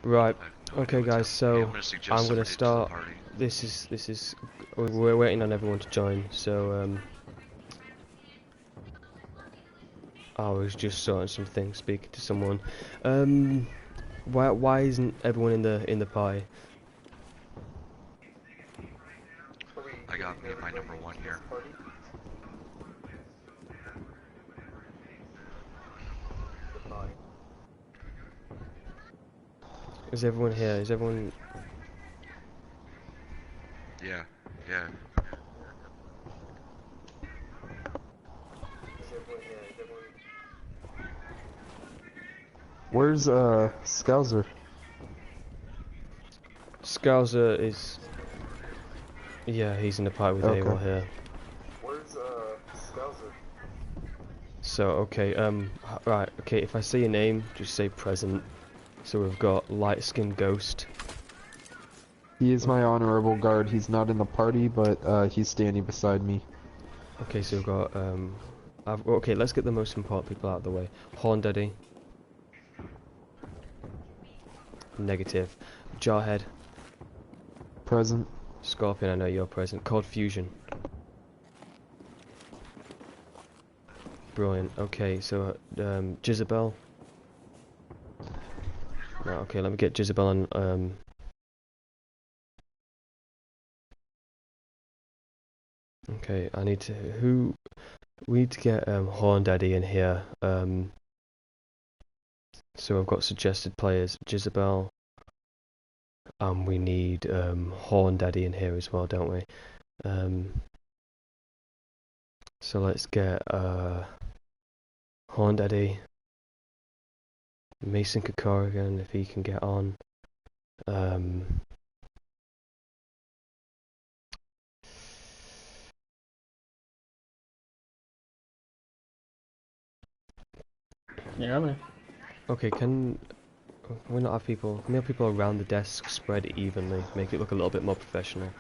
Right. I have no idea Okay, what's guys. happening. Okay, I'm So gonna suggest I'm gonna somebody to the start. party. This is. We're waiting on everyone to join. So I was just sorting some things, speaking to someone. Um, why isn't everyone in the party? I got me and my number one here. Is everyone here? Is everyone? Yeah, yeah. Where's Scouser? Scouser is. Yeah, he's in the party with Okay. AWOL here. Where's Scouser? So okay. Right. Okay. If I say your name, just say present. So we've got light skinned ghost. He is my honorable guard. He's not in the party, but he's standing beside me. Okay. So we've got okay. Let's get the most important people out of the way. Horn Daddy. Negative. Jarhead. Present. Scorpion, I know you're present. Cold Fusion. Brilliant. Okay, so Jezebel. Right, okay, let me get Jezebel on. Okay, I need to. We need to get Horn Daddy in here. So I've got suggested players. Jezebel. We need Horn Daddy in here as well, don't we? So let's get Horn Daddy. Mason Kokorigan, if he can get on. Yeah, man. Okay, can we not have people? Can we have people around the desk spread evenly, make it look a little bit more professional?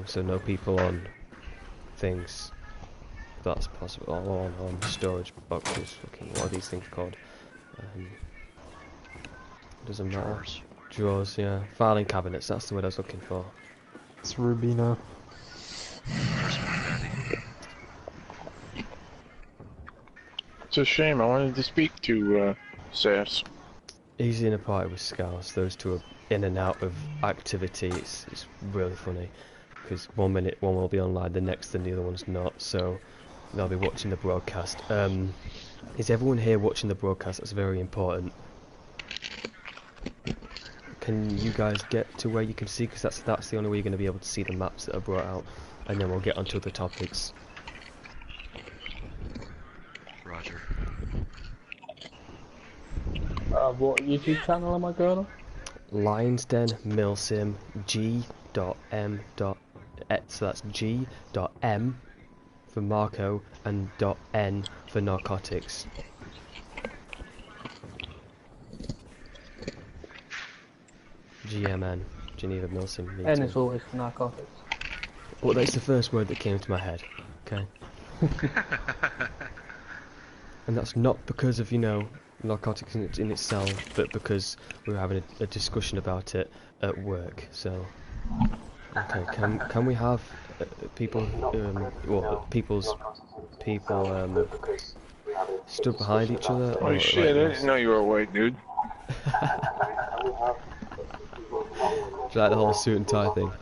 So no people on things. If that's possible. Or on storage boxes. Fucking what are these things called? Doesn't matter. Drawers. Drawers, yeah. Filing cabinets. That's the word I was looking for. It's Rubina. Where's my daddy? It's a shame. I wanted to speak to Sass. He's in a party with Scouts. Those two are in and out of activity. It's really funny. Because 1 minute one will be online, the next and the other one's not. So they'll be watching the broadcast. Is everyone here watching the broadcast? That's very important. Can you guys get to where you can see? Because that's the only way you're going to be able to see the maps that are brought out. And then we'll get onto other topics. Roger. What YouTube channel am I going on? Lions Den Milsim G.M. So that's G.M. for Marco and .N for narcotics. GMN, Geneva Milsim. And it's always for narcotics. Well, that's the first word that came to my head. Okay. And that's not because of, you know, narcotics in itself, but because we were having a discussion about it at work. So, okay, can we have people, people stood behind each other? Or, Oh shit, I like, didn't know you were a white dude. Do you like the whole suit and tie thing?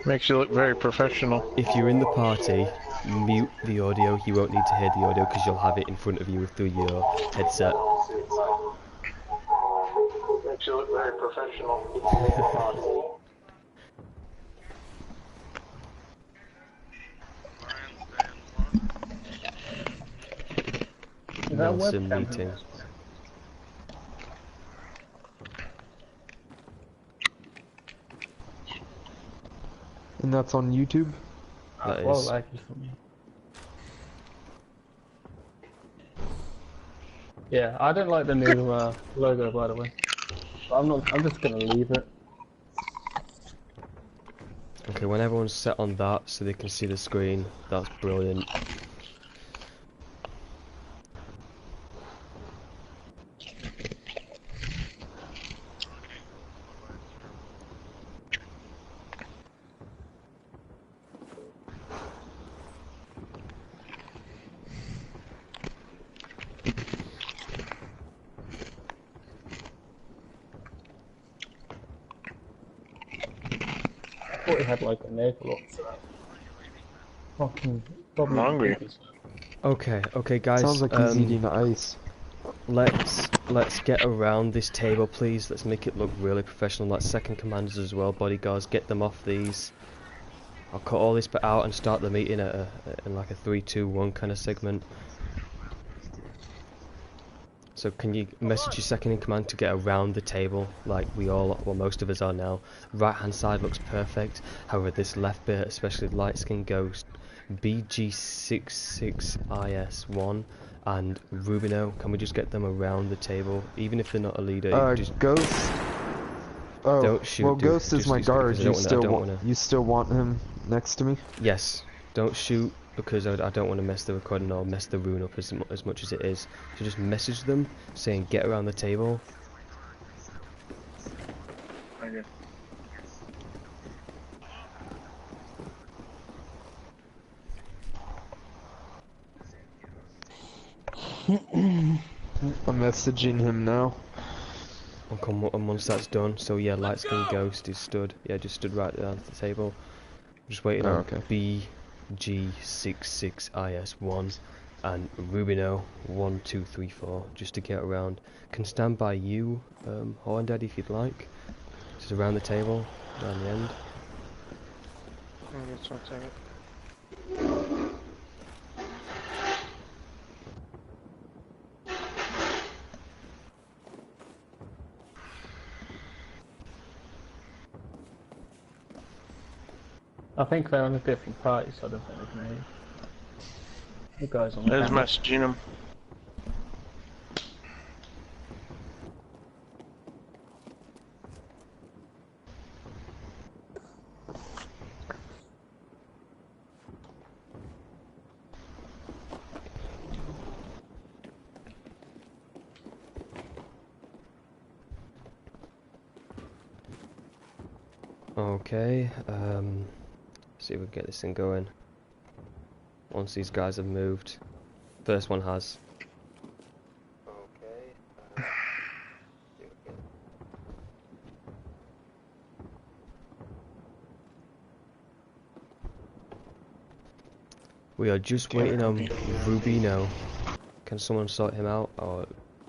Makes you look very professional. If you're in the party, mute the audio. You won't need to hear the audio because you'll have it in front of you through your headset. Makes you look very professional. Is that Milsim webcam? meeting. And that's on YouTube? That Well, is. actually for me. Yeah, I don't like the new logo, by the way. But I'm just gonna leave it. Okay, when everyone's set on that so they can see the screen, that's brilliant. thought he had like a naval officer. Fucking I'm probably hungry. think so. Okay, guys. Sounds like he's eating ice. Let's get around this table, please. Let's make it look really professional. Like second commanders as well, bodyguards. Get them off these. I'll cut all this bit out and start the meeting in like a 3, 2, 1 kind of segment. So can you message your second in command to get around the table, like well most of us are now. Right hand side looks perfect. However, this left bit, especially light skin ghost, BG66IS1 and Rubino, can we just get them around the table, even if they're not a leader? You just Ghost. Oh, don't shoot. well, Dude. Ghost is my guard. You still want him next to me? Yes. Don't shoot because I don't want to mess the recording or mess the rune up as much as it is. So just message them saying get around the table. Okay. I'm messaging him now. And once that's done, so yeah, light skin ghost is stood. Yeah, just stood right down at the table. Just waiting on BG66IS1 and Rubino 1, 2, 3, 4 just to get around. Can stand by you, Horn Daddy, if you'd like. Just around the table, around the end. Just 1 second. I think they're on a different party, so I don't think they can hear you. The guys on the There's camera. messaging him. Okay, see if we can get this thing going. Once these guys have moved. First one has. Okay. We are just waiting on Rubino. Can someone sort him out, or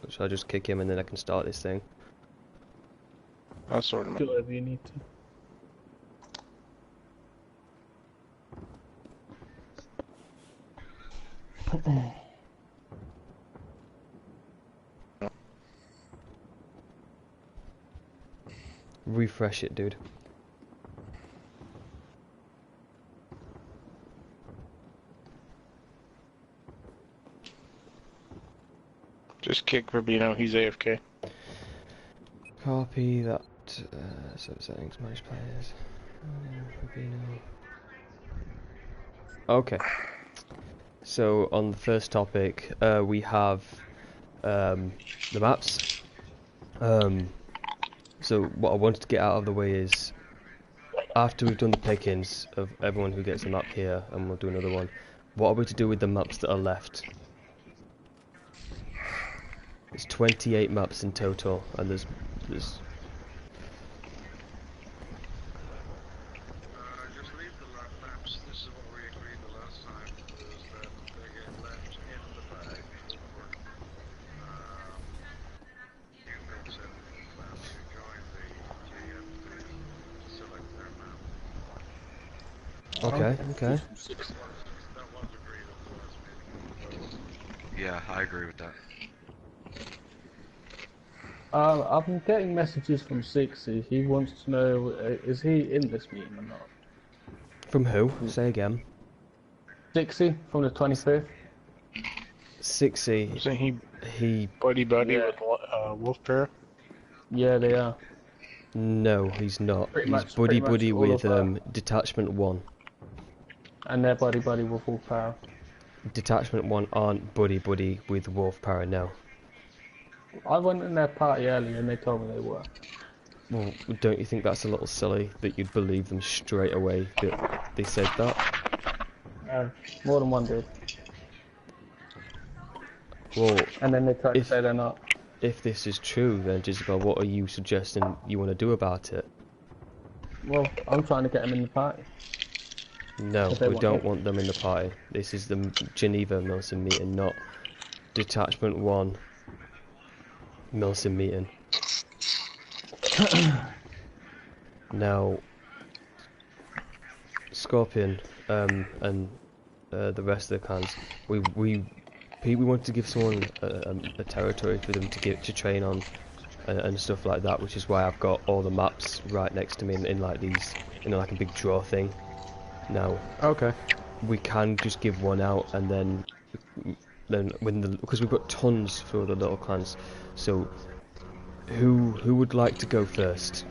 should I just kick him and then I can start this thing? I'll sort him out. Do whatever you need to. Refresh it, dude. Just kick Rubino, he's AFK. Copy that. So settings, manage players. Rubino. Okay. So on the first topic, we have the maps. So what I wanted to get out of the way is, after we've done the pickings of everyone who gets a map here, and we'll do another one, what are we to do with the maps that are left? There's 28 maps in total, and there's just leave the maps. This is what we agreed the last time, was that they get left in the bag for you guys and plans to join the GM to select their map. okay. That was agreed at the last meeting. Yeah, I agree with that. I've been getting messages from Sixy. He wants to know, is he in this meeting or not? From who? Say again. Sixy from the 25th? Sixy. Isn't he He. buddy Yeah. with Wolf Pair? Yeah, they are. No, he's not. Pretty He's much buddy all with of Detachment 1. And they're buddy with Wolf Power. Detachment 1 aren't buddy with Wolf Power, no. I went in their party earlier and they told me they were. Well, don't you think that's a little silly that you'd believe them straight away that they said that? More than one did. Well, And then they tried to say they're not. if this is true, then Jezebel, what are you suggesting you want to do about it? Well, I'm trying to get them in the party. No, If they we want don't it. want them in the party. This is the Geneva Milsim meeting, not Detachment 1 Milsim meeting. Now, Scorpion, and the rest of the clans, we want to give someone a territory for them to train on and stuff like that, which is why I've got all the maps right next to me in like these, like a big draw thing. Now, Okay. we can just give one out and then because we've got tons for the little clans. So, who would like to go first?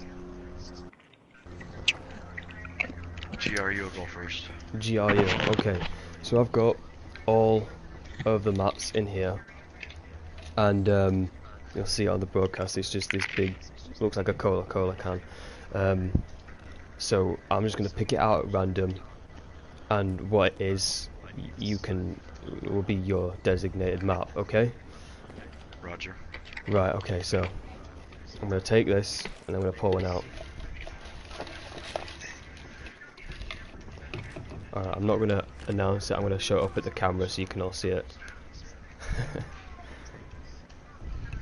GRU will go first. GRU. Okay. So I've got all of the maps in here, and you'll see it on the broadcast. It's just this big, looks like a Coca-Cola can. So I'm just going to pick it out at random, and what it is, it will be your designated map. Okay. Roger. Right. Okay. So I'm going to take this and I'm going to pull one out. Alright, I'm not going to announce it, I'm going to show it up at the camera so you can all see it.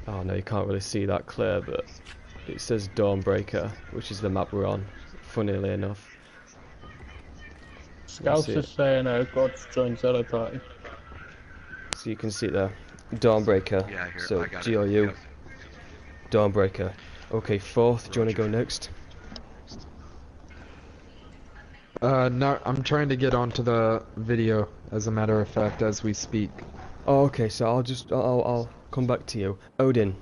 Oh no, you can't really see that clear, but it says Dawnbreaker, which is the map we're on, funnily enough. Scouts is saying God's joined Zello party. So you can see it there. Dawnbreaker. Yeah, I hear. So I got GRU. it. Yep. Dawnbreaker. Okay, fourth, do you want to go next? No, I'm trying to get onto the video, as a matter of fact, as we speak. Oh, okay, so I'll come back to you. Odin,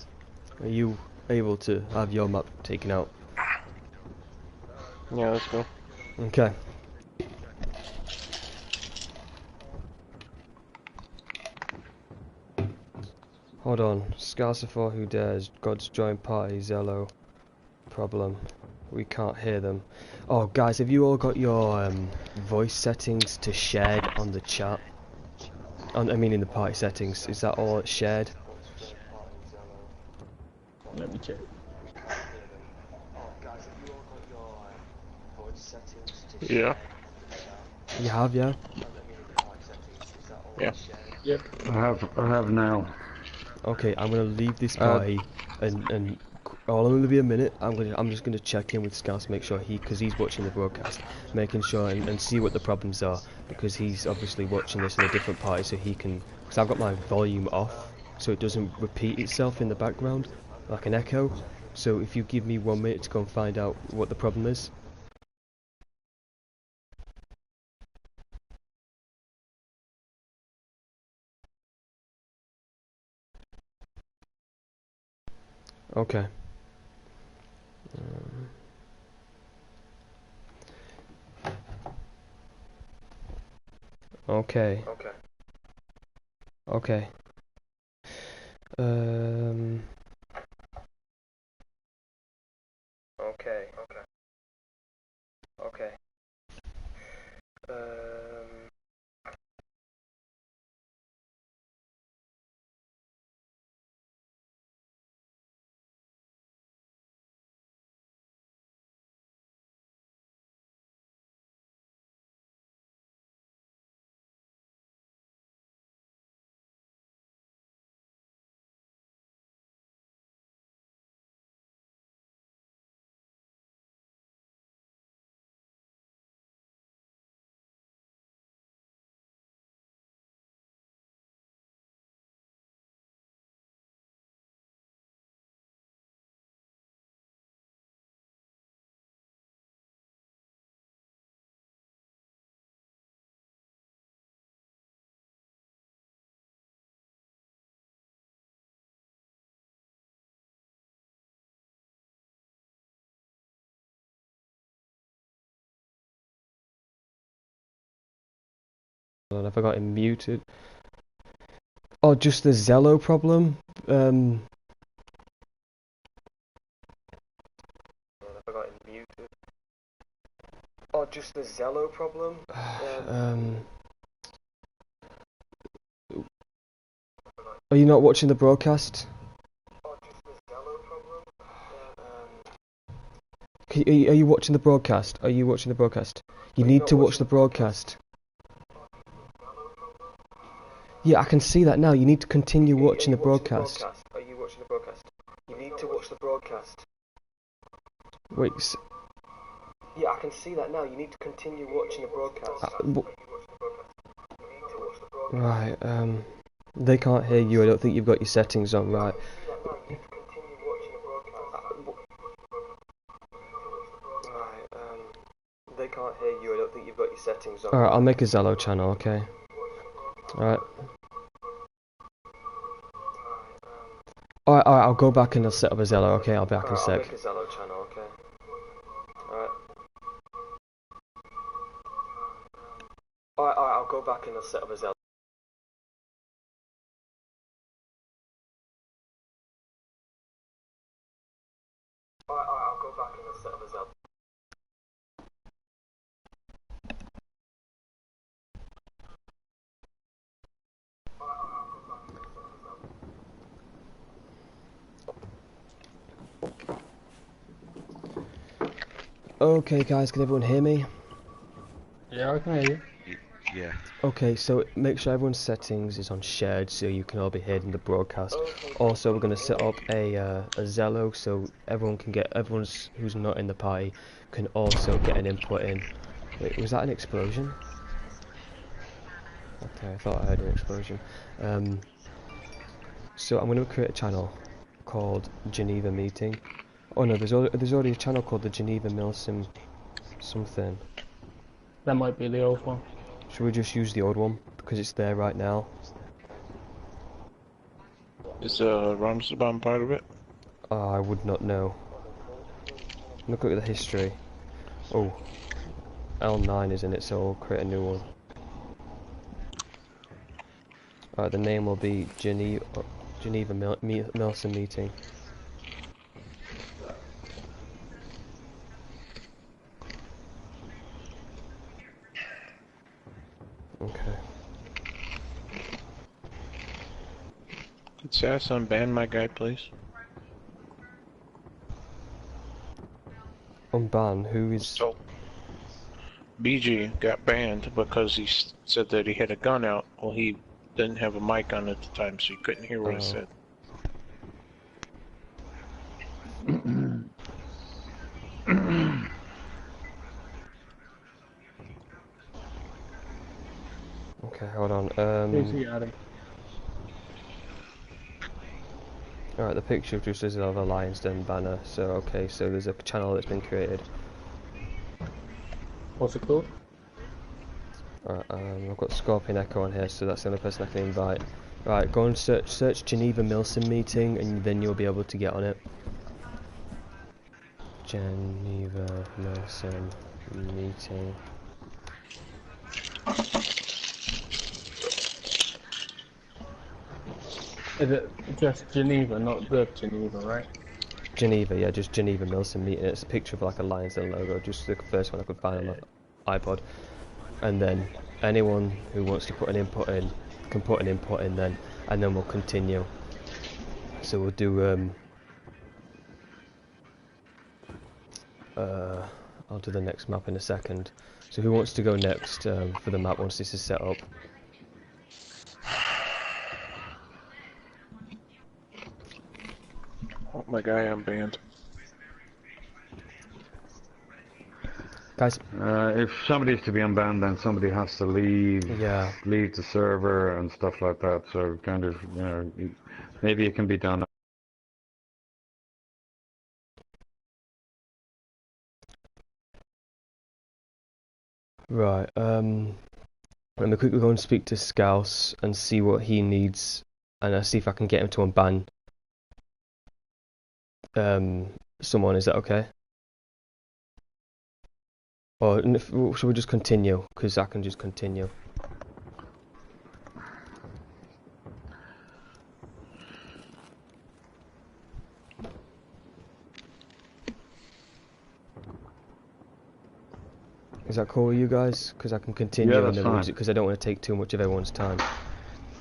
are you able to have your map taken out? Yeah, let's go. Okay. Hold on. Scarcifor who dares. God's joint party. Zello. Problem. We can't hear them. Oh, guys, have you all got your voice settings to shared on the chat? I mean, in the party settings. Is that all shared? Let me check. Yeah. You have, yeah? Yeah. Yep. I have now. Okay, I'm gonna leave this party and I'll only be a minute. I'm just gonna check in with Scouse, make sure because he's watching the broadcast, making sure and see what the problems are, because he's obviously watching this in a different party, so he can. Because I've got my volume off, so it doesn't repeat itself in the background like an echo. So if you give me 1 minute to go and find out what the problem is. Okay. Okay. Okay. Okay. Okay. Hold on, have I got him muted? Oh, just the Zello problem? Have I got him muted? Oh, just the Zello problem? Are you not watching the broadcast? Are you watching the broadcast? Are you watching the broadcast? You need to watch the broadcast. Yeah, I can see that now. You need to continue watching the broadcast. Are you watching the broadcast? You need to watch the broadcast. Wait. Yeah, I can see that now. You need to continue watching the broadcast. Right. They can't hear you. I don't think you've got your settings on right. They can't hear you. I don't think you've got your settings on. Alright, I'll make a Zello channel, okay? Alright. Alright, I'll go back and I'll set up a Zello, okay? I'll be back in a sec. I'll make a Zello channel, okay? Alright. Alright, I'll go back and I'll set up a Zello. Alright, I'll go back and I'll set up a Zello. Okay guys, can everyone hear me? Yeah, I can hear you. Yeah. Okay, so make sure everyone's settings is on shared so you can all be heard in the broadcast. Also, we're going to set up a Zello so everyone who's not in the party can also get an input in. Wait, was that an explosion? Okay, I thought I heard an explosion. So I'm going to create a channel called Geneva Meeting. Oh no, there's already a channel called the Geneva Milsim something. That might be the old one. Should we just use the old one because it's there right now? Is Ramsabam part of it? I would not know. Look at the history. Oh, L9 is in it, so I'll create a new one. Alright, the name will be Geneva Milsim Meeting. Okay. Could Sass unban my guy, please? Unban? Who is... So, BG got banned because he said that he had a gun out. Well, he didn't have a mic on at the time, so you couldn't hear what he said. Okay, hold on. Alright, the picture just is of a Lion's Den banner, so okay, so there's a channel that's been created. What's it called? Alright, I've got Scorpion Echo on here, so that's the only person I can invite. Right, go and search Geneva Milsim Meeting, and then you'll be able to get on it. Geneva Milsim Meeting. Is it just Geneva, not the Geneva, right? Geneva, yeah, just Geneva Milsim Meeting. It's a picture of like a Lion's Den logo, just the first one I could find on my iPod. And then anyone who wants to put an input in can put an input in then, and then we'll continue. So we'll do I'll do the next map in a second. So who wants to go next for the map once this is set up? Oh, my guy unbanned. Guys, If somebody's to be unbanned, then somebody has to leave, yeah. leave the server and stuff like that. So kind of, you know, maybe it can be done. Right, let me quickly go and speak to Scouse and see what he needs, and I'll see if I can get him to unban someone. Is that okay? Or should we just continue? Because I can just continue. Is that cool with you guys? Because I can continue Yeah, and that's then fine. because I don't want to take too much of everyone's time.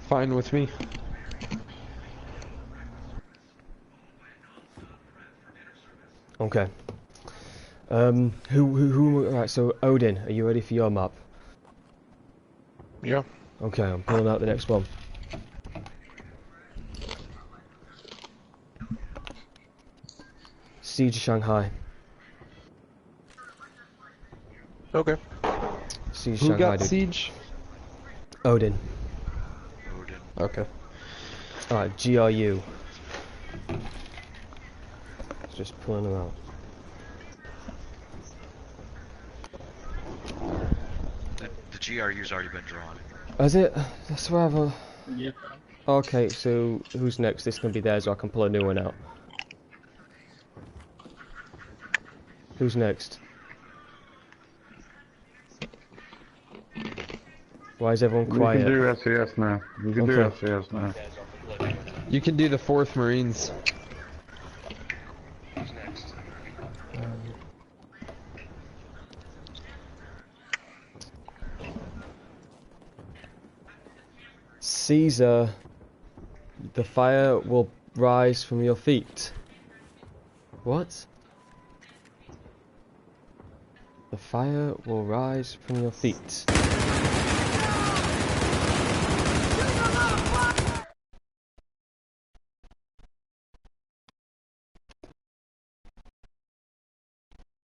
Fine with me. Okay. Right, so Odin, are you ready for your map? Yeah. Okay, I'm pulling out the next one. Siege of Shanghai. Okay. Siege of Who Shanghai, got dude. siege? Odin. Odin. Okay. Alright, GRU. Just pulling them out. The GRU's already been drawn. Has it? That's where I've... Yeah. Okay, so who's next? This can be theirs, so I can pull a new one out. Who's next? Why is everyone You quiet? can do SES now. You can do Okay. SES now. You can do the 4th Marines. Who's next? Caesar, the fire will rise from your feet. What? The fire will rise from your feet.